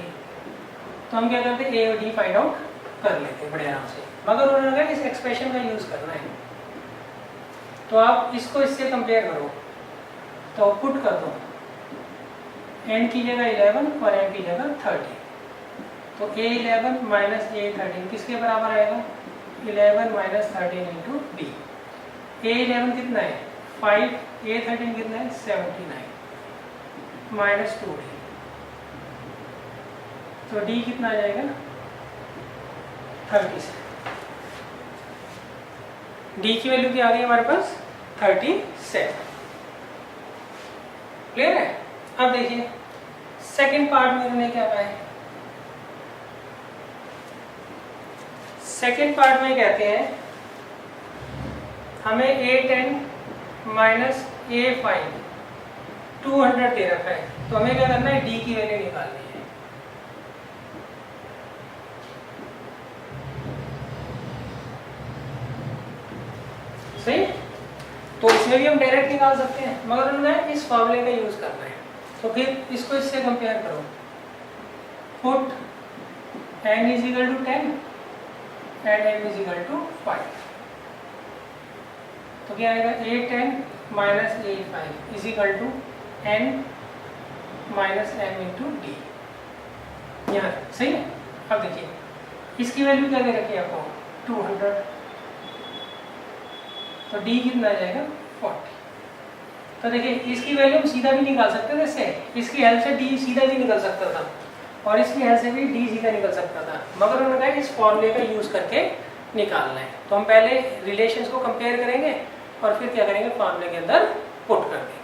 तो हम क्या करते हैं a और d फाइंड आउट कर लेते हैं बड़े आराम से। मगर उन्होंने कहा इस एक्सप्रेशन का यूज करना है, तो आप इसको इससे कंपेयर करो, तो पुट कर दो n की जगह 11 और m की जगह 30, तो a11 - a13 किसके बराबर आएगा, 11 - 13 × d। a11 कितना है 5, a13 कितना है 79 -2d, तो d कितना आ जाएगा 37। d की वैल्यू क्या आ गई हमारे पास 37। क्लियर है। अब देखिए सेकंड पार्ट में उन्होंने क्या कहा है, सेकंड पार्ट में कहते हैं हमें a10 - a5 200 दे रखा है, तो हमें क्या करना है d की वैल्यू निकालनी है। सही, तो इसमें भी हम डायरेक्ट निकाल सकते हैं, मगर उन्होंने इस फॉर्मूले का यूज करना है। तो फिर इसको इससे कंपेयर करो, पुट n = 10 and m = 5, तो क्या आएगा a10 - a5 = n - m × d। यहाँ सही है। अब देखिए इसकी वैल्यू क्या दे रखी है आपको 200, तो d कितना आ जाएगा 40। तो देखिए इसकी वैल्यू हम सीधा भी निकाल सकते थे, इससे इसकी हेल्प से d सीधा भी निकल सकता था और इसकी हेल्प से भी d सीधा निकल सकता था, मगर उन्होंने कहा इस फॉर्मूले का यूज करके निकालना है। तो हम पहले रिलेशंस को कंपेयर करेंगे और फिर क्या करेंगे फॉर्मूले के अंदर पुट कर देंगे।